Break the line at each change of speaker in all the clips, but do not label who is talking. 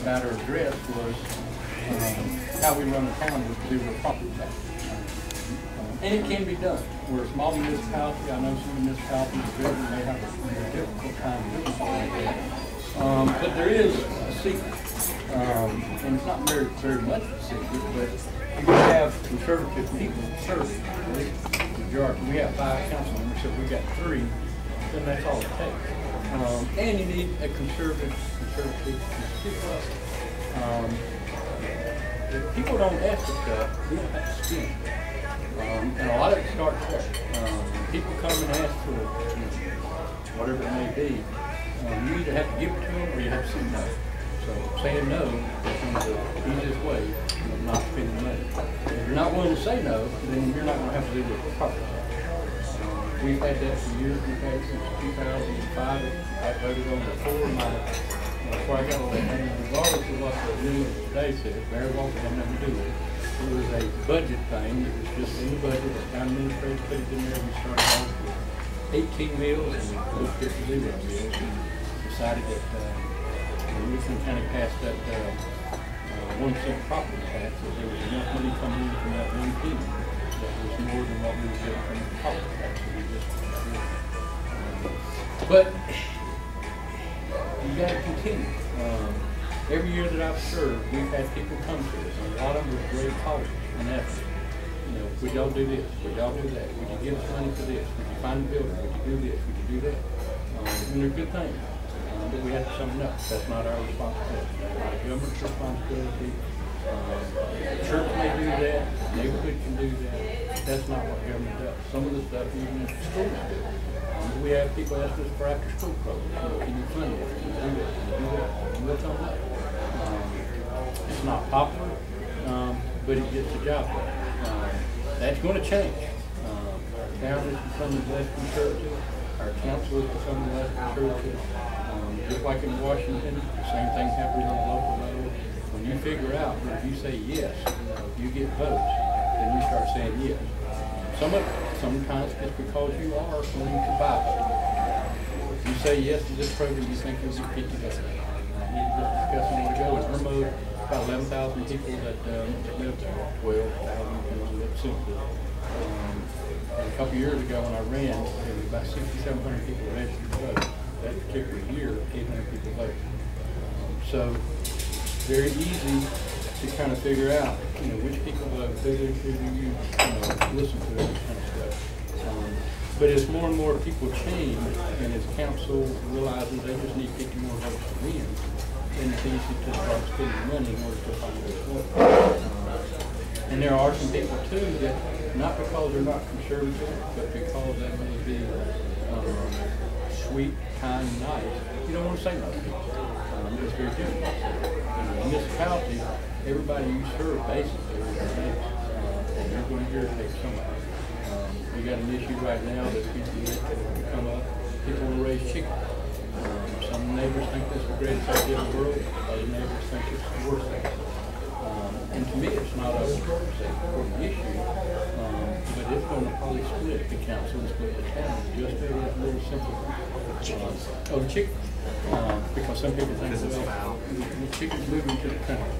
about our address was how we run the town with zero property tax. And it can be done. We're a small municipality. I know some municipalities are bigger and they have a difficult time doing something like that. But there is a secret. And it's not very much of a secret, but if you have conservative people serving, the majority, we have 5 council members, so we got 3, then that's all it takes. And you need a conservative people. If people don't ask for stuff, we don't have to spend. And a lot of it starts there. When people come and ask for whatever it may be, you either have to give it to them or you have to say no. So saying no becomes the easiest way of not spending money. If you're not willing to say no, then you're not going to have to do it properly. We've had that for years. We've had it since 2005. I voted on it before before I got elected. Regardless of what the new today said, Mayor Walker had nothing to do with it. It was a budget thing. It was just in the budget. The town administrator put it in there. We started off with 18 meals and we looked at 0 meals and decided that we can kind of pass that 1% property tax. That there was enough money coming in from that one penny that was more than what we were getting from the property tax. So we just but you got to continue. Every year that I've served, we've had people come to us, and a lot of them with great causes and effort. You know, would y'all do this? Would y'all do that? Would you give us money for this? Would you find a building? Would you do this? Would you do that? And they're good things. But we have to sum it up. That's not our responsibility. That's not a government's responsibility. Church may do that. Neighborhood can do that. That's not what government does. Some of the stuff even in schools do. We have people ask us for after-school programs. Can you fund it? Can you do that? Can you do that? And we'll tell them that. It's not popular, but it gets the job done. That's going to change. Our town is becoming less conservative. Our council is becoming less conservative. Just like in Washington, the same thing happens on the local level. When you figure out that if you say yes, you get votes, then you start saying yes. Sometimes it's because you are going to buy it. If you say yes to this program, you think you'll get 50 votes. You just discuss a minute ago in Irmo, about 11,000 people that live there, 12,000 that simply. A couple years ago when I ran, there was about 6,700 people registered to vote. That particular year, 800 people voted. So very easy to kind of figure out, which people vote, who do you listen to, this kind of stuff. But as more and more people change, and as council realizes they just need 50 more votes to win, then it's easy to start spending money in order to find those votes. And there are some people too that, not because they're not conservative, but because they may be sweet, kind, and nice, you don't want to say no to people. It's very difficult. In a municipality, everybody you serve basically is your neighbors. And you're going to irritate somebody. We got an issue right now that people come up, people want to raise chicken. Some neighbors think that's the greatest idea in the world, other neighbors think it's the worst thing. And to me, it's not a important issue, but it's going to probably split the council and split the town just a little simple over chicken. Because some people think, well, the chicken's moving to the country.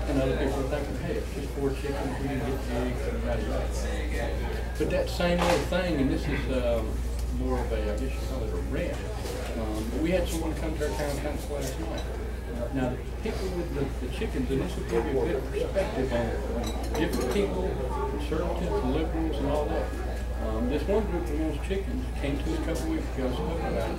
And other people are thinking, hey, it's just 4 chickens, we can get eggs, everybody else. But that same little thing, and this is more of a, I guess you call it a rant, but we had someone come to our town council last night. Now, the people with the chickens, and this will give you a bit of perspective on different people, conservatives, liberals, and all that. This one group of those chickens came to us a couple weeks ago talking about it,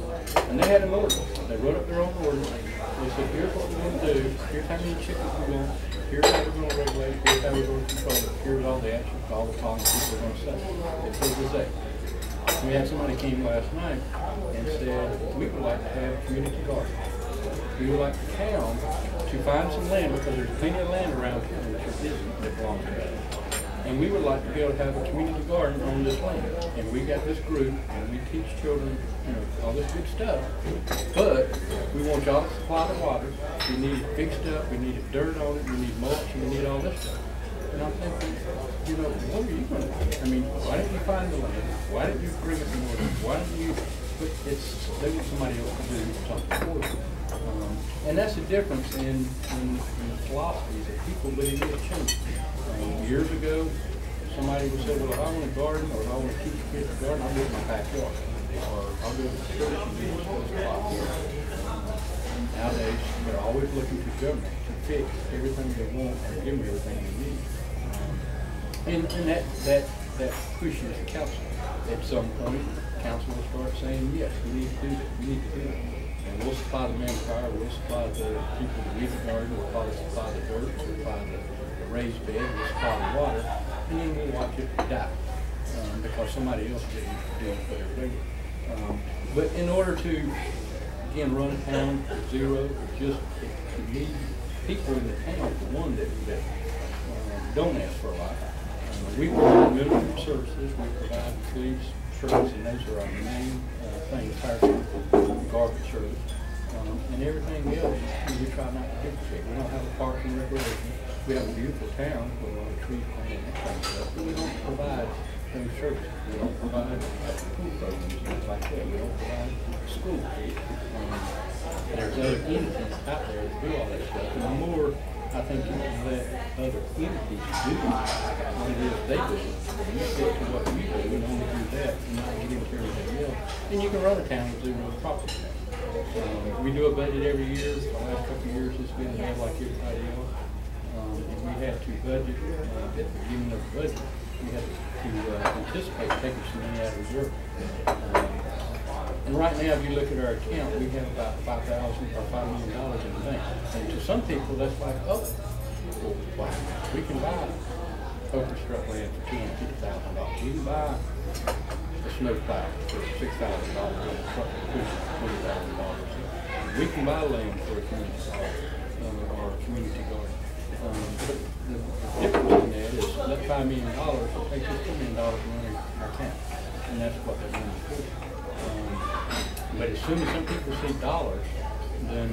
and they had an ordinance. They wrote up their own ordinance. They said, here's what we're going to do, here's how many chickens we're going, here's how we're going to regulate, here's how we're going to control it, here's all the actions, all the policies we're going to set. It says this day. We had somebody came last night and said, we would like to have a community garden. We would like the town to find some land, because there's plenty of land around here that isn't that belongs to us. And we would like to be able to have a community garden on this land. And we got this group, and we teach children, all this good stuff. But we want y'all to supply the water. We need it fixed up. We need dirt on it. We need mulch. And we need all this stuff. And I'm thinking, what are you going to do? I mean, why didn't you find the land? Why didn't you bring it to order? Why didn't you? They want somebody else to do something for them. And that's the difference in the philosophies of people, but it is changing. Years ago, somebody would say, well, if I want a garden or if I want to teach kids to garden, I'll do it in my backyard. Or I'll go to the church and do this. Nowadays, they're always looking to government to fix everything they want and give them everything they need. And that pushes the council. At some point, council will start saying, yes, we need to do that, we need to do it. And we'll supply the manpower, we'll supply the people to weed the garden, we'll probably supply the dirt, we'll supply the raised bed, we'll supply the water, and then we'll watch it die because somebody else didn't do whatever they were. But in order to, again, run a town at zero, just you need people in the town, the one that don't ask for a lot. We provide minimum services, we provide police, trucks, and those are our main things, fire service, garbage service, and everything else we try not to differentiate. We don't have a park and recreation. We have a beautiful town with a lot of trees planted and that kind of stuff, but we don't provide those services. We don't provide pool programs and things like that. We don't provide schools. There's other entities out there that do all that stuff, and the more I think you can let other entities do what it is they do. You stick to what you do and only do that and not get into everything else. Then you can run a town with zero property tax. We do a budget every year. The last couple of years it's been more like everybody else. And we had to budget at the beginning of the budget. We had to anticipate taking some money out of reserve. And right now, if you look at our account, we have about $5 million in the bank. And to some people, that's like, oh, well, wow, we can buy open strut land for $250,000. We can buy a snow plow for $6,000 and a truck for $20,000. We can buy land for a community garden or a community garden. But the difference in that is that $5 million will take us $2 million to run our account. And that's what they're doing for. But as soon as some people see dollars, then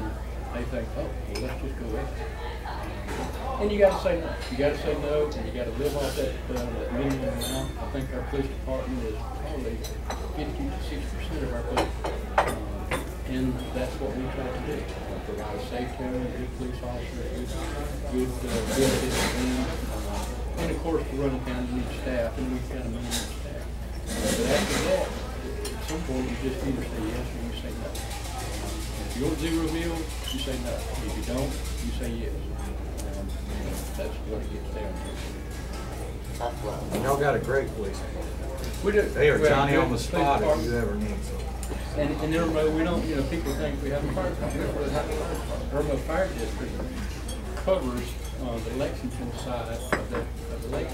they think, oh, well, let's just go there. And you got to say no. You got to say no, and you got to live off that minimum amount. I think our police department is probably 50 to 60% of our budget, and that's what we try to do. Provide a safe town, good police officers, good discipline, and of course, to run a town, you need staff, and we've got a minimum staff. But after that, at some point, you just either say yes or you say no. If you want zero bills, you say no. If you don't, you say yes. That's what it gets down to.
Y'all got a great police.
We do.
They are Johnny on the spot if you ever need some.
And everybody, we don't, people think we have a fire department. Irma Fire District covers the Lexington side of the lake.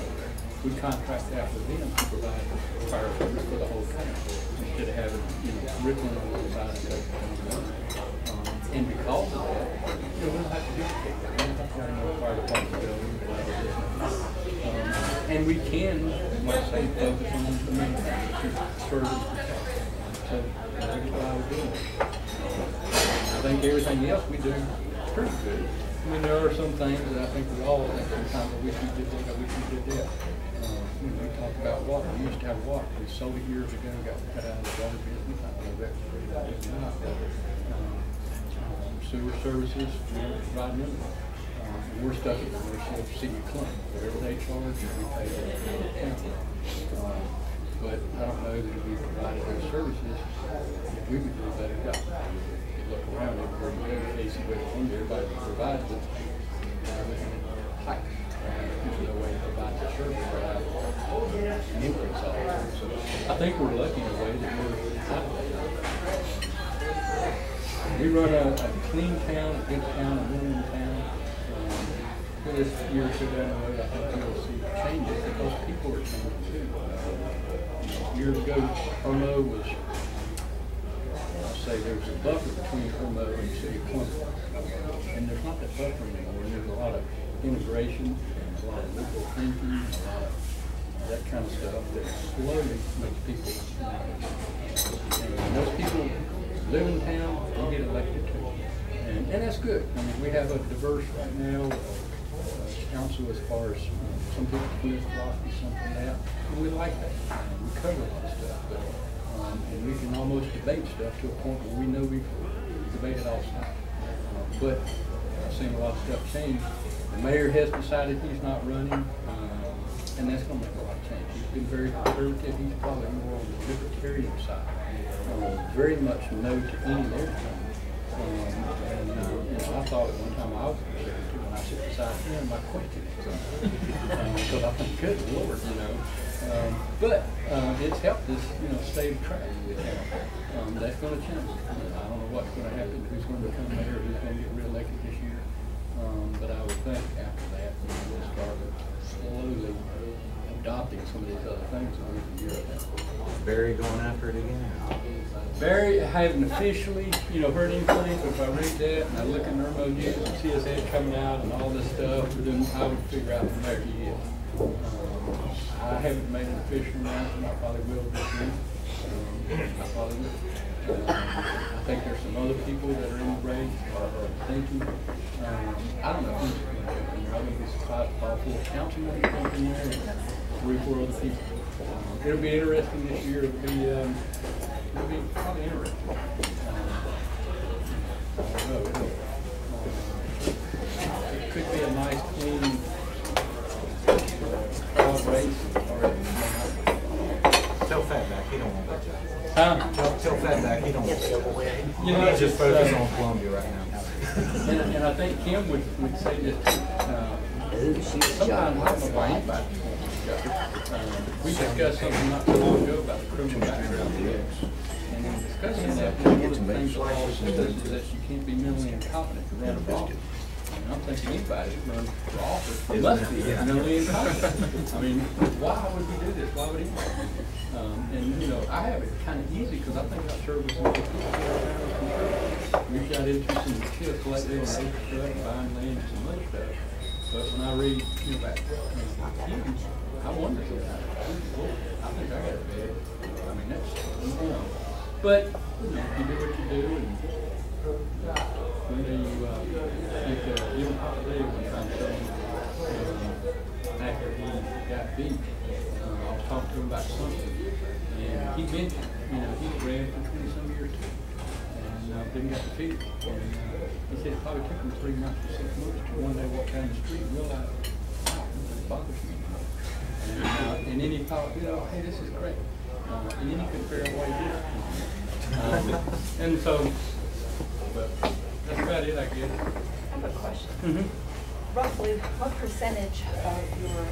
We contract out with them to provide fire service for the whole town instead of having, rippling on one side and everything. And because of that, we don't have to duplicate that. We don't have to have another fire department building. And we can, like I say, focus on the main thing, which is service protection. So that's what I was doing. I think everything else we do is pretty good. I mean, there are some things that I think we all think sometimes I wish we did this, I wish we did that. We talked about water. We used to have water. We sold it years ago, got cut out of the water business. I know that's pretty bad. Sewer services, we don't provide none of that. We're stuck at the city of Clinton. Whatever they charge, we pay the county. But I don't know that if we provided those services, we would do a better job. You look around everywhere you go, Casey, everybody provides it. They're looking at height. There's no way to provide the service without an increase all the time. So I think we're lucky in a way that we're out of that. We run a clean town, a good town, a winning town. This year or two down the road, I think you'll see changes because people are changing too. Years ago, Irmo was, I'll say there was a buffer between Irmo and the city of Clinton. And there's not that buffer anymore. And there's a lot of integration and a lot of legal thinking and a lot of that kind of stuff that slowly makes people, and most people live in town and get elected too. And that's good. I mean, we have a diverse right now council as far as some people police philosophy, something like that. And we like that. We cover a lot of stuff. But, and we can almost debate stuff to a point where we know we've debated all the time. but I've seen a lot of stuff change. The mayor has decided he's not running, and that's going to make a lot of change. He's been very conservative. He's probably more on the libertarian side. Very much no to any and everything. And I thought at one time I was conservative, and I sit beside him, I questioned it. Because I think, good Lord, you know. But it's helped us, you know, stay track. That's going to change. I don't know what's going to happen, who's going to become mayor, who's going to get reelected this year. But I would think after that, we'll start slowly adopting some of these other things that we've been doing.
Barry going after it again?
Barry, I haven't officially, you know, heard anything, but if I read that and I look at the emojis and see his head coming out and all this stuff, then I would figure out from there he is. I haven't made an official announcement. I probably will this week. I probably will. I think there's some other people that are in the race or thinking. I don't know who's going to jump in there. I wouldn't be surprised if all 4 councilmen jump in there and 3 or 4 other people. It'll be interesting this year. It'll be probably interesting. I don't know. It could be a nice, clean race.
Tell Fatback he don't want that job.
Huh?
Tell Fatback he don't want that job.
You know,
he's just focused on Columbia right now.
And I think Kim would say this. Sometimes I don't know why anybody we discussed something not too long ago about the criminal background checks. And in discussing that, one of the things the law says is that you can't be mentally incompetent to run for office. And I'm thinking anybody that runs for office must be mentally incompetent. I mean, why would we do this? Why would anybody? And you know, I have it kind of easy because I think I serve with some good people. We got into some chill collecting and stuff, buying land and some other stuff. But when I read, you know, about Hughes, I wonder sometimes. I think I got it bad. I mean, that's, you know. But, you know, you do what you do, and when you probably one time after he got beat, I was talking to him about something, and he mentioned, you know, he ran for 20-some years too, and then got defeated. And he said it probably took him 3 months or 6 months to one day walk down the street and realize, wow, this bothers me. And then he thought, you know, hey, this is great. And then he couldn't figure out why he did it. And so, but that's about it, I guess.
I have a question.
Mm-hmm.
Roughly, what percentage of your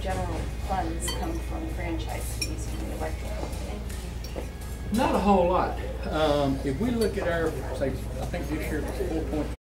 general funds come from franchise fees from the electric company?
Not a whole lot. If we look at our, say, I think this year it was 4.5